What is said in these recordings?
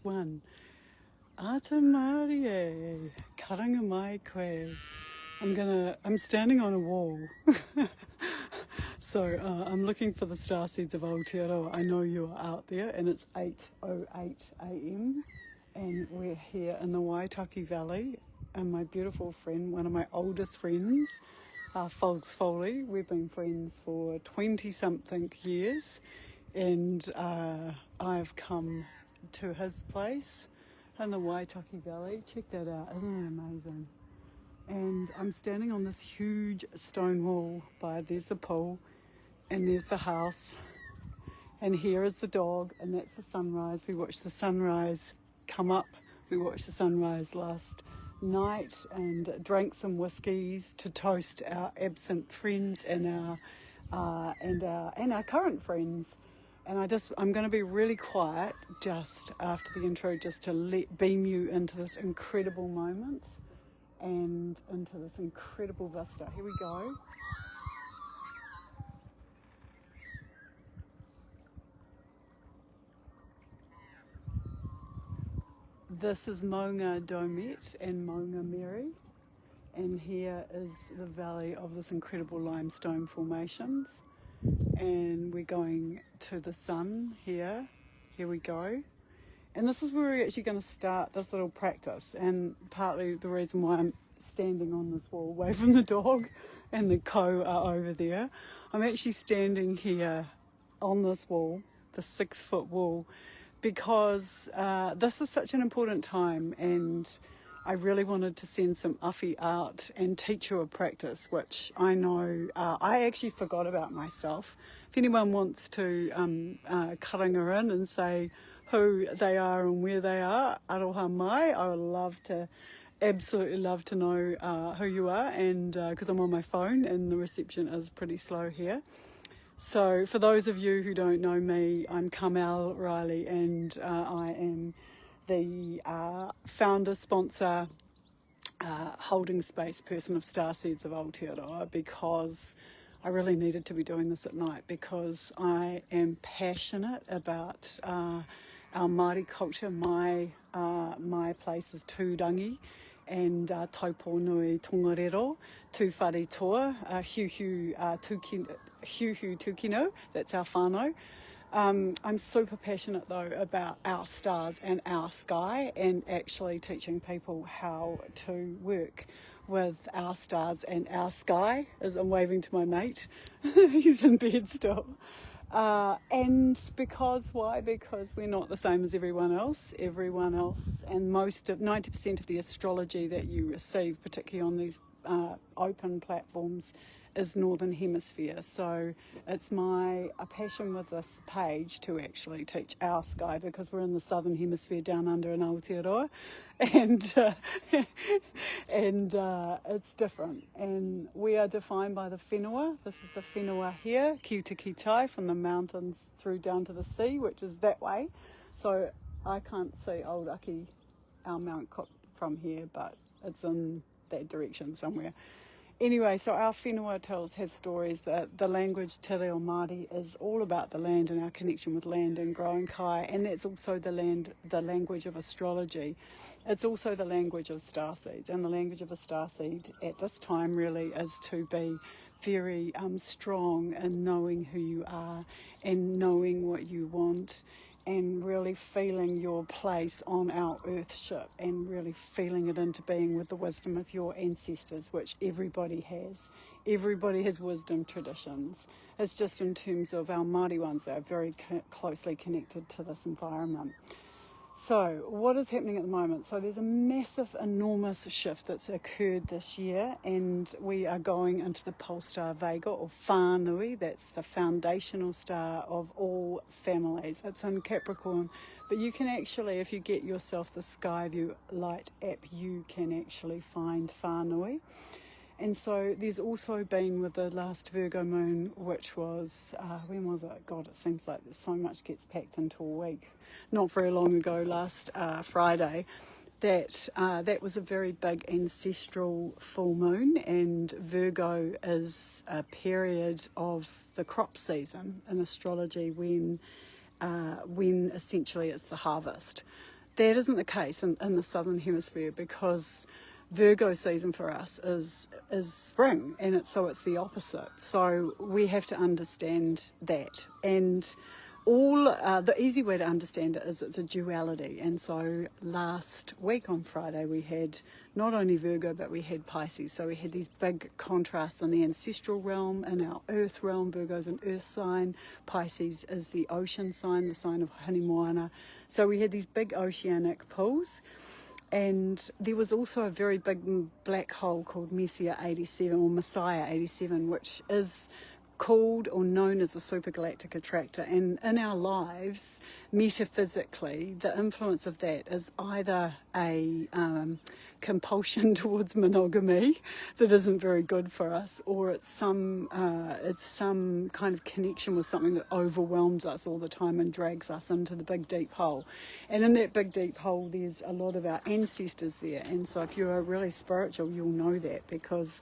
1. Ata Marie, karanga mai koe. I'm standing on a wall. So I'm looking for the starseeds of Aotearoa. I know you are out there, and it's 8:08 a.m. and we're here in the Waitaki Valley, and my beautiful friend, one of my oldest friends, Folks Foley. We've been friends for 20-something years, and I've come to his place in the Waitaki Valley. Check that out, isn't it amazing? And I'm standing on this huge stone wall there's the pool, and there's the house, and here is the dog, and that's the sunrise. We watched the sunrise come up. We watched the sunrise last night and drank some whiskies to toast our absent friends and our current friends. And I'm going to be really quiet just after the intro, just to beam you into this incredible moment and into this incredible vista. Here we go. This is Maunga Domet and Maunga Mary, and here is the valley of this incredible limestone formations, and we're going to the sun here. Here we go. And this is where we're actually going to start this little practice, and partly the reason why I'm standing on this wall away from the dog and the co are over there. I'm actually standing here on this wall, the 6-foot wall, because this is such an important time, and I really wanted to send some awhi out and teach you a practice, which I know I actually forgot about myself. If anyone wants to karanga in and say who they are and where they are, aroha mai, I would absolutely love to know who you are, and because I'm on my phone and the reception is pretty slow here. So for those of you who don't know me, I'm Carmel Riley, and I am the founder, sponsor, holding space person of Starseeds of Aotearoa, because I really needed to be doing this at night, because I am passionate about our Māori culture. My place is Tūrangi, and Taupo Nui Tongariro, Tūwhare Toa, Hiuhiu Tūkino, that's our whānau. I'm super passionate though about our stars and our sky, and actually teaching people how to work with our stars and our sky, as I'm waving to my mate. He's in bed still. And why? Because we're not the same as everyone else. Everyone else, and 90% of the astrology that you receive, particularly on these open platforms, is Northern Hemisphere. So it's a passion with this page to actually teach our sky, because we're in the Southern Hemisphere down under in Aotearoa, and it's different. And we are defined by the whenua. This is the whenua here, ki te ki tai, from the mountains through down to the sea, which is that way. So I can't see Old Aki, our Mount Cook, from here, but it's in that direction somewhere. Anyway, so our whenua has stories that the language Te Reo Māori is all about the land and our connection with land and growing kai, and that's also the language of astrology. It's also the language of starseeds, and the language of a starseed at this time really is to be very strong in knowing who you are and knowing what you want, and really feeling your place on our earth ship, and really feeling it into being with the wisdom of your ancestors, which everybody has. Everybody has wisdom traditions. It's just in terms of our Māori ones that are very closely connected to this environment. So what is happening at the moment? So there's a massive, enormous shift that's occurred this year, and we are going into the pole star Vega, or Whānui. That's the foundational star of all families. It's in Capricorn, but you can actually, if you get yourself the Skyview Light app, you can actually find Whānui. And so there's also been, with the last Virgo moon, which was, when was it? God, it seems like so much gets packed into a week. Not very long ago, last Friday, that was a very big ancestral full moon, and Virgo is a period of the crop season in astrology when essentially it's the harvest. that isn't the case in the Southern Hemisphere, because Virgo season for us is spring, and it's the opposite. So we have to understand that, and all the easy way to understand it is it's a duality. And so last week on Friday we had not only Virgo, but we had Pisces. So we had these big contrasts in the ancestral realm, in our earth realm. Virgo's an earth sign, Pisces is the ocean sign, the sign of Hanemoana. So we had these big oceanic pulls. And there was also a very big black hole called Messiah 87, or Messiah 87, which is called or known as the supergalactic attractor. And in our lives, metaphysically, the influence of that is either a compulsion towards monogamy that isn't very good for us, or it's some kind of connection with something that overwhelms us all the time and drags us into the big deep hole. And in that big deep hole, there's a lot of our ancestors there. And so if you're really spiritual, you'll know that, because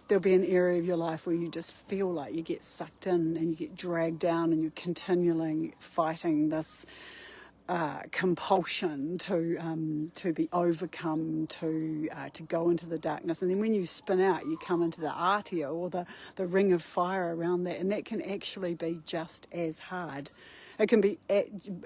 there'll be an area of your life where you just feel like you get sucked in and you get dragged down, and you're continually fighting this compulsion to be overcome, to go into the darkness. And then when you spin out, you come into the artia, or the ring of fire around that, and that can actually be just as hard. It can be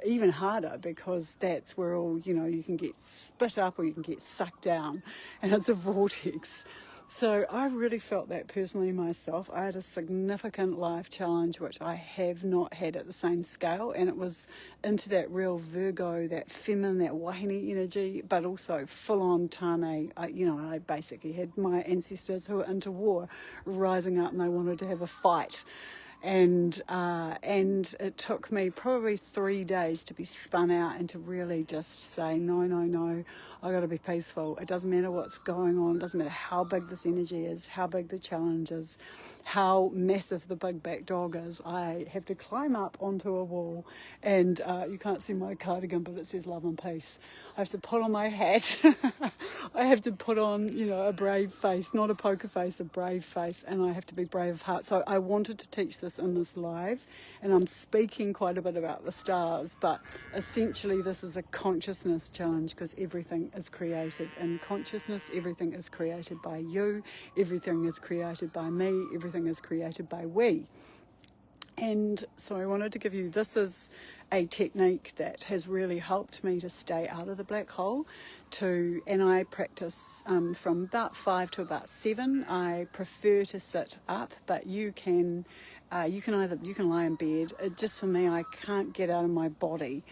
even harder, because that's where all, you can get spit up or you can get sucked down, and it's a vortex. So I really felt that personally myself. I had a significant life challenge which I have not had at the same scale, and it was into that real Virgo, that feminine, that wahine energy, but also full-on Tane. I basically had my ancestors who were into war rising up, and they wanted to have a fight. And it took me probably 3 days to be spun out and to really just say, no, I got to be peaceful. It doesn't matter what's going on. It doesn't matter how big this energy is, how big the challenge is, how massive the big back dog is. I have to climb up onto a wall, and you can't see my cardigan, but it says love and peace. I have to put on my hat. I have to put on, a brave face, not a poker face, a brave face, and I have to be brave of heart. So I wanted to teach this in this live, and I'm speaking quite a bit about the stars, but essentially this is a consciousness challenge, because everything is created in consciousness. Everything is created by you, everything is created by me, everything is created by we. And so I wanted to give you, this is a technique that has really helped me to stay out of the black hole, and I practice from about 5 to about 7. I prefer to sit up, but you can lie in bed. Just for me, I can't get out of my body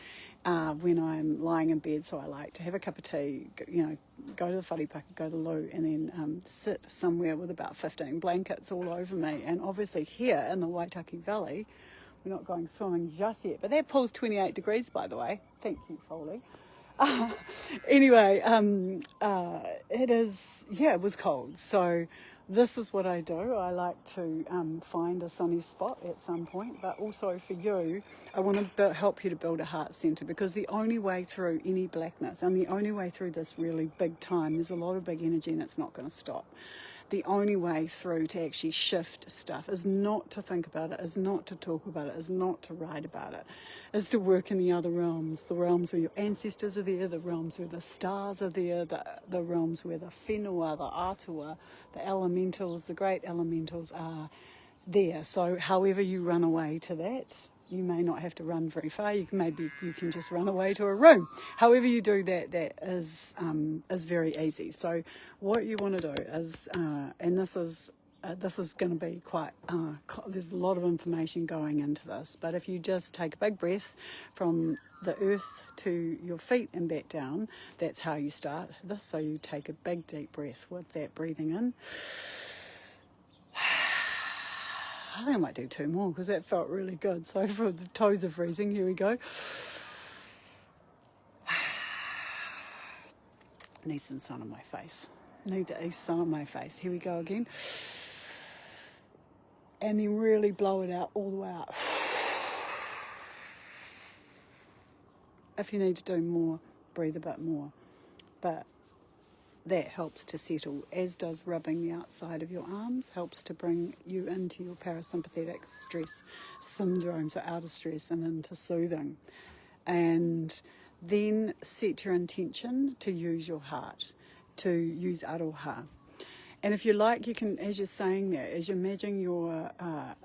when I'm lying in bed, so I like to have a cup of tea, go to the wharepaka, go to the loo, and then sit somewhere with about 15 blankets all over me. And obviously here in the Waitaki Valley, we're not going swimming just yet, but that pool's 28 degrees, by the way. Thank you, Foley. Anyway, it was cold. So this is what I do. I like to find a sunny spot at some point, but also for you, I want to help you to build a heart center, because the only way through any blackness, and the only way through this really big time, there's a lot of big energy and it's not going to stop. The only way through to actually shift stuff is not to think about it, is not to talk about it, is not to write about it, is to work in the other realms, the realms where your ancestors are there, the realms where the stars are there, the realms where the whenua, the atua, the elementals, the great elementals are there. So however you run away to that, you may not have to run very far. You can just run away to a room. However you do that, that is very easy. So what you want to do is, and this is going to be quite. There's a lot of information going into this, but if you just take a big breath from the earth to your feet and back down, that's how you start this. So you take a big deep breath with that breathing in. I think I might do 2 more, because that felt really good. So for the toes are freezing, here we go. Need some sun on my face. Need the east sun on my face. Here we go again. And then really blow it out all the way out. If you need to do more, breathe a bit more. But that helps to settle, as does rubbing the outside of your arms, helps to bring you into your parasympathetic stress syndrome, so out of stress and into soothing. And Then set your intention to use your heart, to use aroha. And if you like, you can, as you're saying that, as you imagine your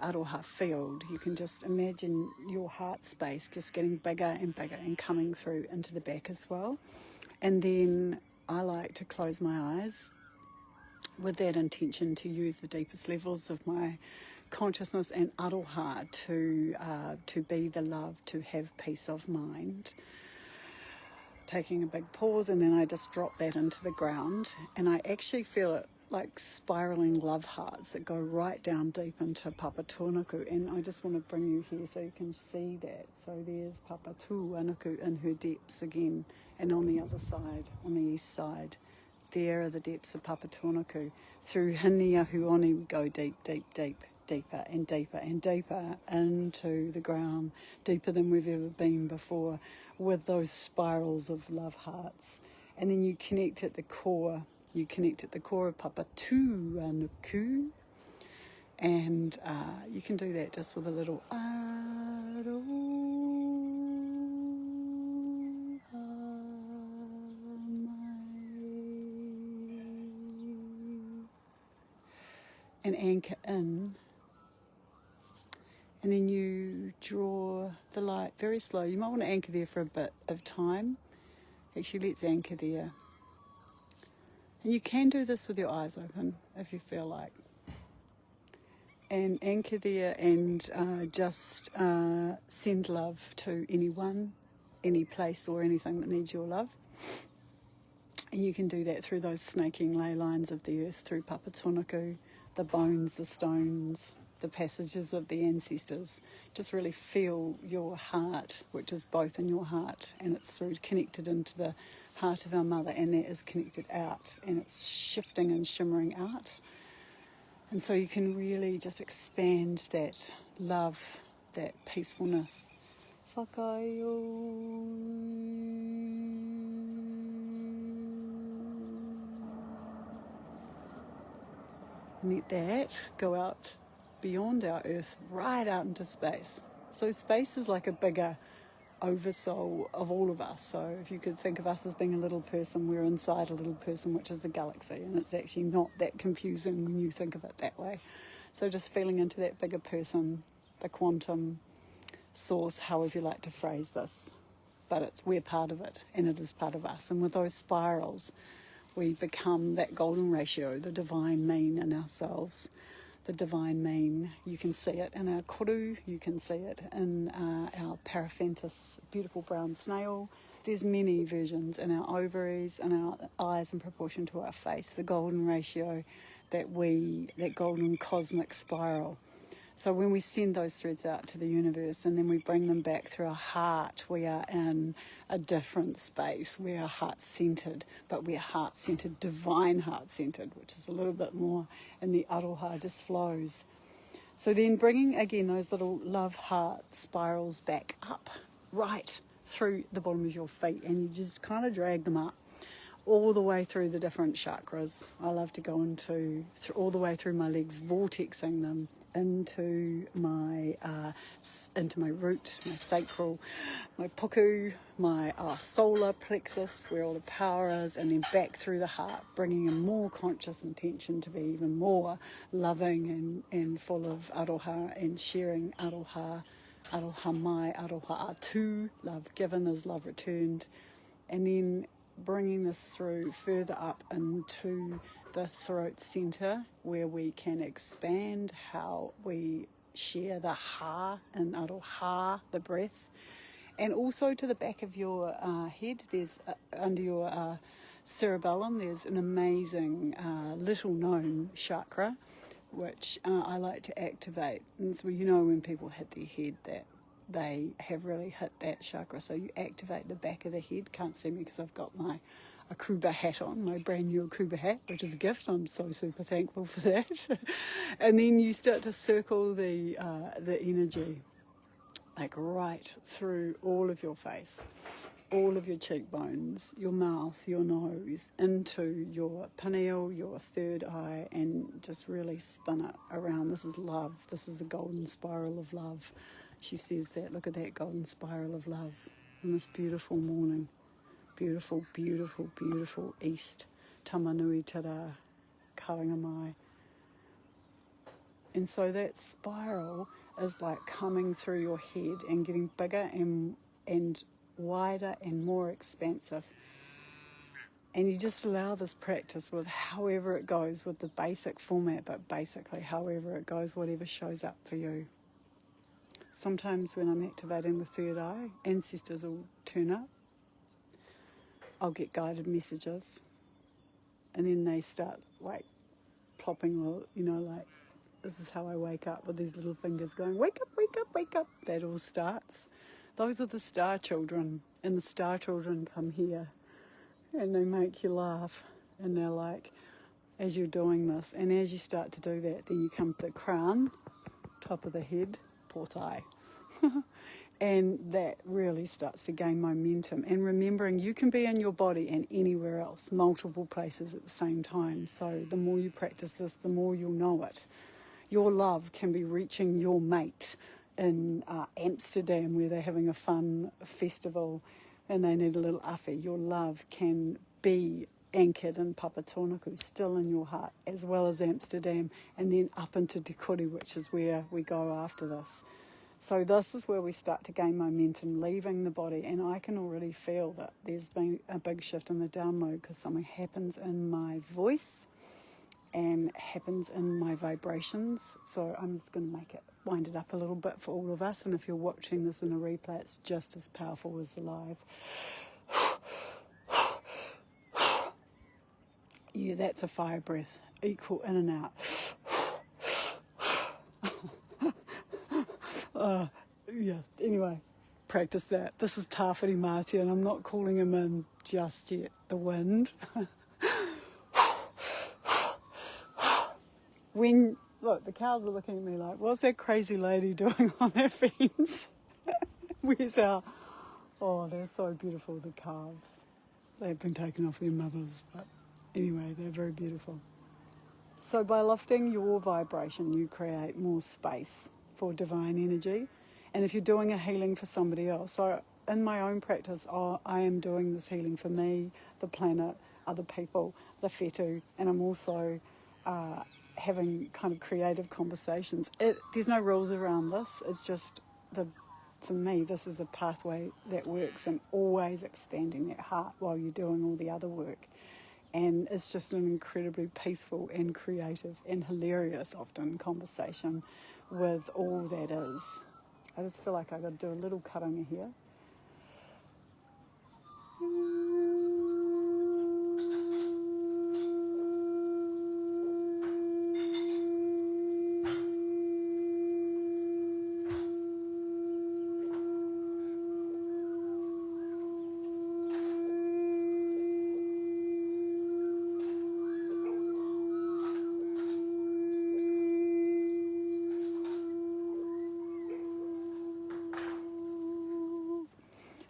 aroha field, you can just imagine your heart space just getting bigger and bigger and coming through into the back as well. And then I like to close my eyes with that intention to use the deepest levels of my consciousness and aroha to be the love, to have peace of mind. Taking a big pause, and then I just drop that into the ground, and I actually feel it like spiraling love hearts that go right down deep into Papa Tuanuku. And I just want to bring you here so you can see that. So there's Papa Tuanuku in her depths again, and on the other side, on the east side, there are the depths of Papa Tuanuku. Through Hinia Huoni we go deep, deep, deep, deeper and deeper and deeper into the ground, deeper than we've ever been before, with those spirals of love hearts. And then you connect at the core. You connect at the core of Papa Tuanuku. And you can do that just with a little and anchor in. And then you draw the light very slow. You might want to anchor there for a bit of time. Actually, let's anchor there. And you can do this with your eyes open if you feel like. And anchor there and just send love to anyone, any place or anything that needs your love. And you can do that through those snaking ley lines of the earth, through Papa Tuanuku, the bones, the stones, the passages of the ancestors. Just really feel your heart, which is both in your heart, and it's through connected into the heart of our mother, and that is connected out, and it's shifting and shimmering out. And so you can really just expand that love, that peacefulness. Whakaio. Let that go out beyond our earth, right out into space. So space is like a bigger oversoul of all of us. So if you could think of us as being a little person, we're inside a little person, which is the galaxy, and it's actually not that confusing when you think of it that way. So just feeling into that bigger person, the quantum source, however you like to phrase this, but we're part of it, and it is part of us. And with those spirals, we become that golden ratio, the divine mean in ourselves. The divine mean, you can see it in our koru, you can see it in our paraphentus, beautiful brown snail. There's many versions in our ovaries, in our eyes in proportion to our face, the golden ratio, that golden cosmic spiral. So when we send those threads out to the universe and then we bring them back through our heart, we are in a different space. We are heart-centered, but we are heart-centered, divine heart-centered, which is a little bit more, and the aroha just flows. So then bringing, again, those little love heart spirals back up, right through the bottom of your feet, and you just kind of drag them up all the way through the different chakras. I love to go all the way through my legs, vortexing them into my root, my sacral, my puku, my solar plexus, where all the power is, and then back through the heart, bringing a more conscious intention to be even more loving and full of aroha, and sharing aroha mai, aroha atu, love given is love returned, and then bringing this through further up into the throat center, where we can expand how we share the ha and aroha, the breath, and also to the back of your head. There's under your cerebellum, there's an amazing little known chakra, which I like to activate. And so when people hit their head, that they have really hit that chakra. So you activate the back of the head. Can't see me because I've got my Akuba hat on, my brand new Akuba hat, which is a gift. I'm so super thankful for that. And then you start to circle the energy, like right through all of your face, all of your cheekbones, your mouth, your nose, into your pineal, your third eye, and just really spin it around. This is love. This is the golden spiral of love. She says that. Look at that golden spiral of love. on this beautiful morning. Beautiful, beautiful, beautiful east. Tamanui Tara, Karinga Mai. And so that spiral is like coming through your head and getting bigger and wider and more expansive. And you just allow this practice with however it goes, with the basic format, but basically however it goes, whatever shows up for you. Sometimes when I'm activating the third eye, ancestors will turn up. I'll get guided messages. And then they start like plopping, like, this is how I wake up, with these little fingers going, wake up, wake up, wake up. That all starts. Those are the star children. And the star children come here and they make you laugh. And they're like, as you're doing this, and as you start to do that, then you come to the crown, top of the head, portai. And that really starts to gain momentum. And remembering you can be in your body and anywhere else, multiple places at the same time. So the more you practice this, the more you'll know it. Your love can be reaching your mate in Amsterdam, where they're having a fun festival and they need a little awhi. Your love can be anchored in Papatōnaku, still in your heart, as well as Amsterdam, and then up into Te Kuri, which is where we go after this. So this is where we start to gain momentum, leaving the body, and I can already feel that there's been a big shift in the download, because something happens in my voice and happens in my vibrations. So I'm just going to wind it up a little bit for all of us, and if you're watching this in a replay, it's just as powerful as the live. Yeah, that's a fire breath, equal in and out. Anyway, practice that. This is Tāwhiri Mātia, and I'm not calling him in just yet. The wind. Look, the cows are looking at me like, what's that crazy lady doing on that fence? Where's our... Oh, they're so beautiful, the calves. They've been taken off their mothers, but anyway, they're very beautiful. So by lifting your vibration, you create more space for divine energy. And if you're doing a healing for somebody else, so in my own practice, I am doing this healing for me, the planet, other people, the whetū, and I'm also having kind of creative conversations. There's no rules around this. It's just, for me, this is a pathway that works, and always expanding that heart while you're doing all the other work. And it's just an incredibly peaceful and creative and hilarious, often, conversation with all that is. I just feel like I've got to do a little karanga here.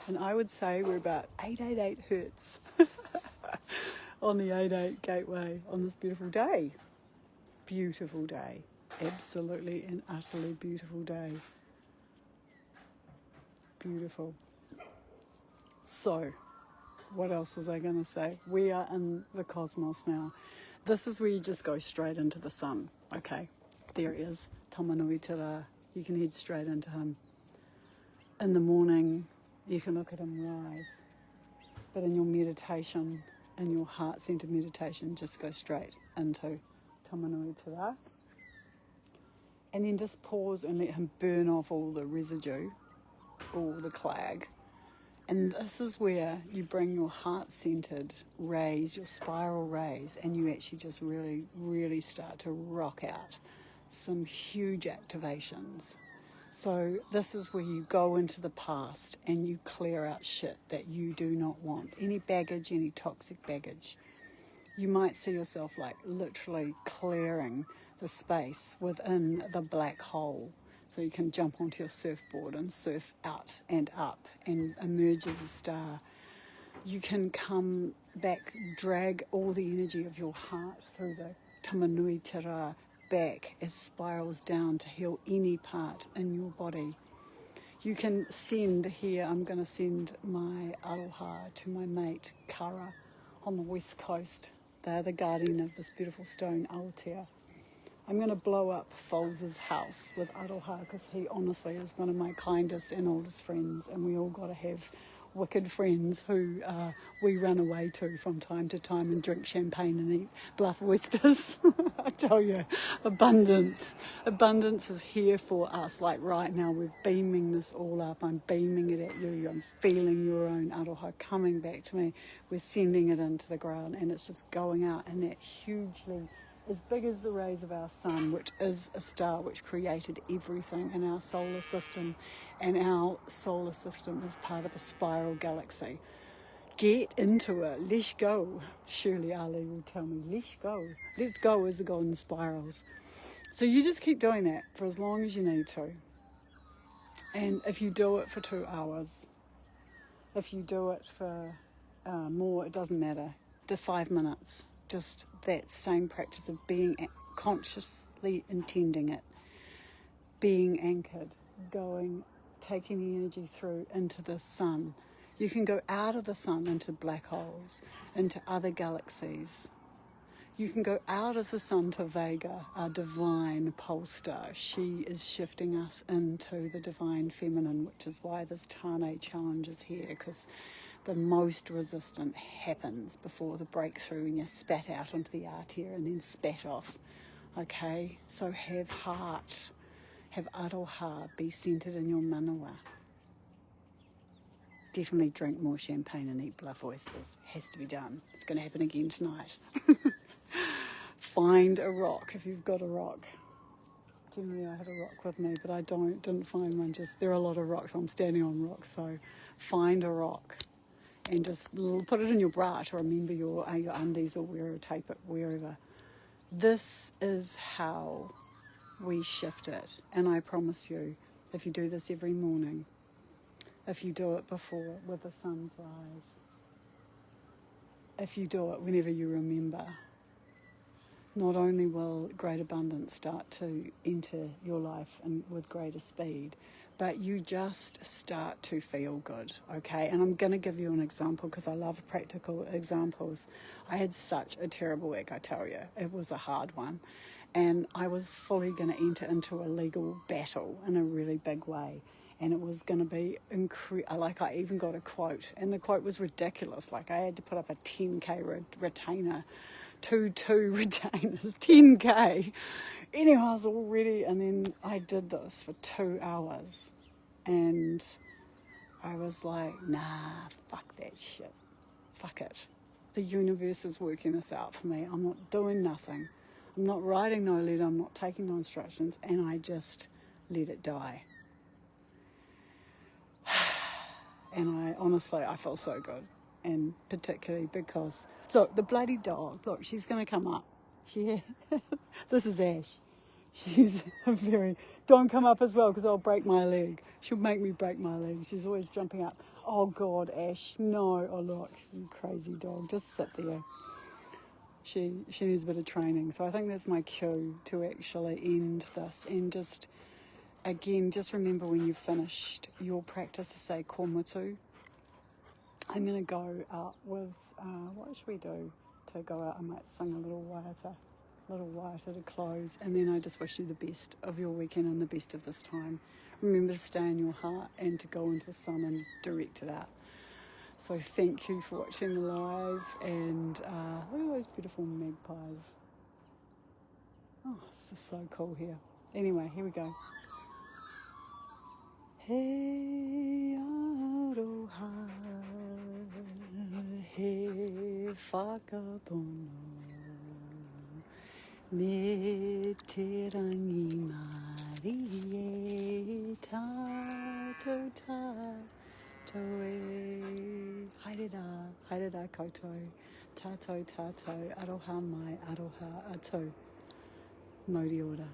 And I would say we're about 888 hertz on the 88 gateway on this beautiful day. Beautiful day. Absolutely and utterly beautiful day. Beautiful. So, what else was I going to say? We are in the cosmos now. This is where you just go straight into the sun. Okay, there he is. Tamanui Tara. You can head straight into him. In the morning, you can look at him rise. But in your meditation, in your heart-centered meditation, just go straight into Tamanui Tara. And then just pause and let him burn off all the residue, all the clag. And this is where you bring your heart-centered rays, your spiral rays, and you actually just really, really start to rock out some huge activations. So this is where you go into the past and you clear out shit that you do not want. Any baggage, any toxic baggage. You might see yourself like literally clearing the space within the black hole. So you can jump onto your surfboard and surf out and up and emerge as a star. You can come back, drag all the energy of your heart through the Tamanui Tara back as spirals down to heal any part in your body. You can send here, I'm going to send my aroha to my mate Kara on the west coast. They're the guardian of this beautiful stone, Aotea. I'm going to blow up Foles's house with aroha because he honestly is one of my kindest and oldest friends, and we all got to have wicked friends who we run away to from time to time and drink champagne and eat bluff oysters. I tell you, abundance is here for us. Like right now, we're beaming this all up. I'm beaming it at you. I'm feeling your own aroha coming back to me. We're sending it into the ground, and it's just going out in that hugely, as big as the rays of our sun, which is a star which created everything in our solar system. And our solar system is part of a spiral galaxy. Get into it. Let's go. Shirley Ali will tell me, let's go. Let's go as the golden spirals. So you just keep doing that for as long as you need to. And if you do it for 2 hours, if you do it for more, it doesn't matter. To 5 minutes. Just that same practice of being consciously intending it, being anchored, taking the energy through into the sun. You can go out of the sun into black holes, into other galaxies. You can go out of the sun to Vega, our divine pole star. She is shifting us into the divine feminine, which is why this Tane challenge is here, because the most resistant happens before the breakthrough, and you're spat out onto the arteria and then spat off. Okay? So have heart, have aroha, be centered in your manawa. Definitely drink more champagne and eat bluff oysters. Has to be done. It's going to happen again tonight. Find a rock if you've got a rock. Generally I have a rock with me, but I didn't find one. Just there are a lot of rocks. I'm standing on rocks, so find a rock. And just put it in your bra to remember your undies, or wherever, tape it wherever. This is how we shift it. And I promise you, if you do this every morning, if you do it before with the sun's rise, if you do it whenever you remember, not only will great abundance start to enter your life and with greater speed, but you just start to feel good, okay? And I'm going to give you an example because I love practical examples. I had such a terrible week, I tell you. It was a hard one. And I was fully going to enter into a legal battle in a really big way. And it was going to be like I even got a quote, and the quote was ridiculous. Like I had to put up a 10K retainer, two retainers, 10K. Anyway, I was all ready, and then I did this for 2 hours, and I was like, nah, fuck that shit. Fuck it. The universe is working this out for me. I'm not doing nothing. I'm not writing no letter. I'm not taking no instructions, and I just let it die. And I felt so good. And particularly because, look, the bloody dog, look, she's going to come up. This is Ash. She's don't come up as well because I'll break my leg. She'll make me break my leg. She's always jumping up. Oh, God, Ash, no. Oh, look, you crazy dog. Just sit there. She needs a bit of training. So I think that's my cue to actually end this and just... Again, just remember when you've finished your practice to say komutu. I'm going to go out with, what should we do to go out? I might sing a little waiata to close. And then I just wish you the best of your weekend and the best of this time. Remember to stay in your heart and to go into the sun and direct it out. So thank you for watching the live. And look at those beautiful magpies. Oh, it's just so cool here. Anyway, here we go. He aroha, he whakapono, me te rangi mari e tātou tātou e. Haere rā koutou, tātou, aroha mai, aroha atu. Mōri ora.